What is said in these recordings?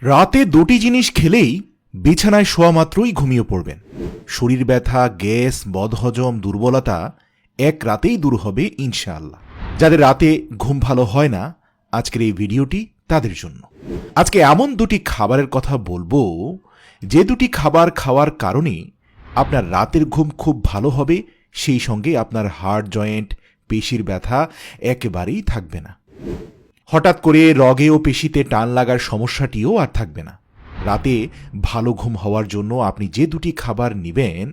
রাতে দুটি জিনিস খেলেই বিছানায় শোয়া মাত্রই ঘুমিয়ে পড়বেন। শরীর ব্যথা, গ্যাস, বদহজম, দুর্বলতা এক রাতেই দূর হবে ইনশাআল্লাহ। যাদের রাতে ঘুম ভালো হয় না, আজকের এই ভিডিওটি তাদের জন্য। আজকে এমন দুটি খাবারের কথা বলবো, যে দুটি খাবার খাওয়ার কারণে আপনার রাতের ঘুম খুব ভালো হবে, সেই সঙ্গে আপনার হাড়, জয়েন্ট, পেশির ব্যথা একেবারেই থাকবে না। হঠাৎ করে রগে ও পেশিতে টান লাগার সমস্যাটিও আর থাকবে না। রাতে ভালো ঘুম হওয়ার জন্য আপনি যে দুটি খাবার নেবেন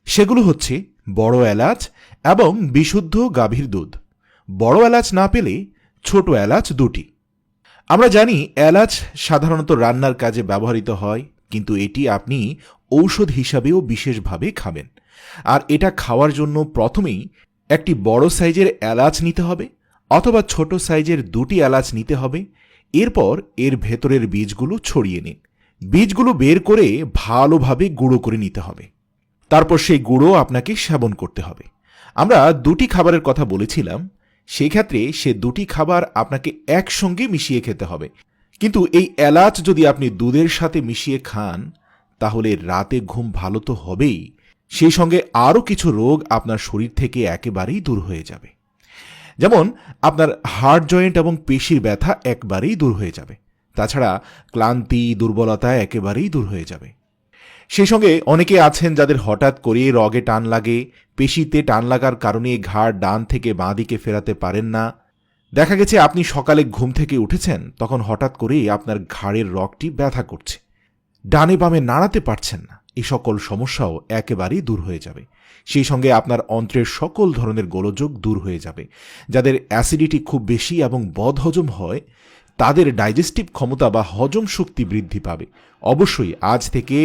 সেগুলো হচ্ছে বড় এলাচ এবং বিশুদ্ধ গাভীর দুধ। বড় এলাচ না পেলে ছোট এলাচ দুটি। আমরা জানি এলাচ সাধারণত রান্নার কাজে ব্যবহৃত হয়, কিন্তু এটি আপনি ঔষধ হিসাবেও বিশেষভাবে খাবেন। আর এটা খাওয়ার জন্য প্রথমেই একটি বড় সাইজের এলাচ নিতে হবে, অথবা ছোট সাইজের দুটি এলাচ নিতে হবে। এরপর এর ভেতরের বীজগুলো ছড়িয়ে নিন। বীজগুলো বের করে ভালোভাবে গুঁড়ো করে নিতে হবে। তারপর সেই গুঁড়ো আপনাকে সেবন করতে হবে। আমরা দুটি খাবারের কথা বলেছিলাম, সেই ক্ষেত্রে সে দুটি খাবার আপনাকে একসঙ্গে মিশিয়ে খেতে হবে। কিন্তু এই এলাচ যদি আপনি দুধের সাথে মিশিয়ে খান, তাহলে রাতে ঘুম ভালো তো হবেই, সেই সঙ্গে আরও কিছু রোগ আপনার শরীর থেকে একেবারেই দূর হয়ে যাবে। যেমন আপনার হাড়, জয়েন্ট এবং পেশির ব্যথা একবারেই দূর হয়ে যাবে। তাছাড়া ক্লান্তি, দুর্বলতা একেবারেই দূর হয়ে যাবে। সেই সঙ্গে অনেকে আছেন যাদের হঠাৎ করে রগে টান লাগে, পেশিতে টান লাগার কারণে ঘাড় ডান থেকে বাঁ দিকে ফেরাতে পারেন না। দেখা গেছে আপনি সকালে ঘুম থেকে উঠেছেন, তখন হঠাৎ করেই আপনার ঘাড়ের রগটি ব্যথা করছে, ডানে বামে নাড়াতে পারছেন না। এই সকল সমস্যাও একেবারেই দূর হয়ে যাবে। সেই সঙ্গে আপনার অন্ত্রের সকল ধরনের গোলযোগ দূর হয়ে যাবে। যাদের অ্যাসিডিটি খুব বেশি এবং বদহজম হয়, তাদের ডাইজেস্টিভ ক্ষমতা বা হজম শক্তি বৃদ্ধি পাবে। অবশ্যই আজ থেকে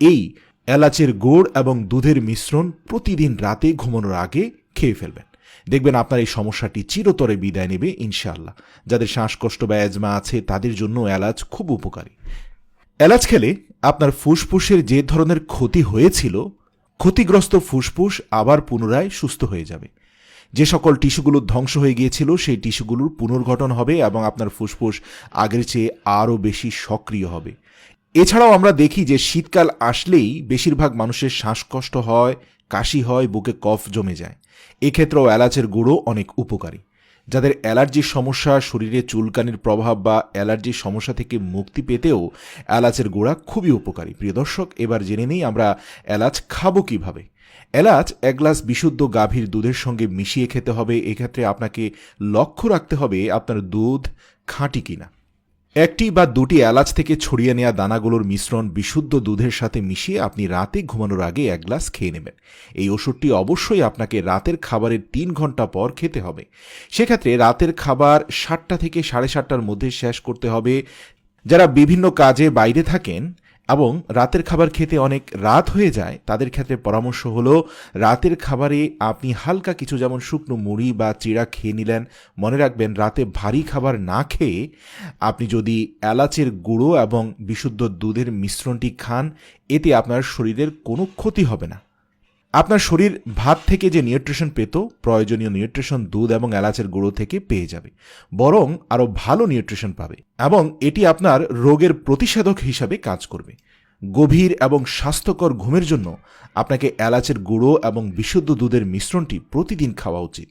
এই এলাচের গুড় এবং দুধের মিশ্রণ প্রতিদিন রাতে ঘুমানোর আগে খেয়ে ফেলবেন। দেখবেন আপনার এই সমস্যাটি চিরতরে বিদায় নেবে ইনশাআল্লাহ। যাদের শ্বাসকষ্ট বা অ্যাজমা আছে, তাদের জন্য এলাচ খুব উপকারী। এলাচ খেলে আপনার ফুসফুসের যে ধরনের ক্ষতি হয়েছিল, ক্ষতিগ্রস্ত ফুসফুস আবার পুনরায় সুস্থ হয়ে যাবে। যে সকল টিস্যুগুলো ধ্বংস হয়ে গিয়েছিল, সেই টিস্যুগুলোর পুনর্গঠন হবে এবং আপনার ফুসফুস আগের চেয়ে আরও বেশি সক্রিয় হবে। এছাড়াও আমরা দেখি যে শীতকাল আসলেই বেশিরভাগ মানুষের শ্বাসকষ্ট হয়, কাশি হয়, বুকে কফ জমে যায়। এক্ষেত্রেও এলাচের গুঁড়ো অনেক উপকারী। যাদের অ্যালার্জির সমস্যা, শরীরে চুলকানির প্রভাব বা অ্যালার্জির সমস্যা থেকে মুক্তি পেতেও এলাচের গুঁড়া খুবই উপকারী। প্রিয় দর্শক, এবার জেনে নেই আমরা এলাচ খাবো কিভাবে। এলাচ এক গ্লাস বিশুদ্ধ গাভীর দুধের সঙ্গে মিশিয়ে খেতে হবে। এক্ষেত্রে আপনাকে লক্ষ্য রাখতে হবে আপনার দুধ খাঁটি কিনা। একটি বা দুটি এলাচ থেকে ছড়িয়ে নেওয়া দানাগুলোর মিশ্রণ বিশুদ্ধ দুধের সাথে মিশিয়ে আপনি রাতে ঘুমানোর আগে এক গ্লাস খেয়ে নেবেন। এই ওষুধটি অবশ্যই আপনাকে রাতের খাবারের 3 ঘন্টা পর খেতে হবে। সেক্ষেত্রে রাতের খাবার 7টা থেকে 7:30টার মধ্যে শেষ করতে হবে। যারা বিভিন্ন কাজে বাইরে থাকেন এবং রাতের খাবার খেতে অনেক রাত হয়ে যায়, তাদের ক্ষেত্রে পরামর্শ হলো রাতের খাবারে আপনি হালকা কিছু, যেমন শুকনো মুড়ি বা চিড়া খেয়ে নিলেন। মনে রাখবেন, রাতে ভারী খাবার না খেয়ে আপনি যদি এলাচের গুঁড়ো এবং বিশুদ্ধ দুধের মিশ্রণটি খান, এতে আপনার শরীরের কোনো ক্ষতি হবে না। আপনার শরীর ভাত থেকে যে নিউট্রিশন পেত, প্রয়োজনীয় নিউট্রিশন দুধ এবং এলাচের গুঁড়ো থেকে পেয়ে যাবে, বরং আরও ভালো নিউট্রিশন পাবে এবং এটি আপনার রোগের প্রতিষেধক হিসাবে কাজ করবে। গভীর এবং স্বাস্থ্যকর ঘুমের জন্য আপনাকে এলাচের গুঁড়ো এবং বিশুদ্ধ দুধের মিশ্রণটি প্রতিদিন খাওয়া উচিত।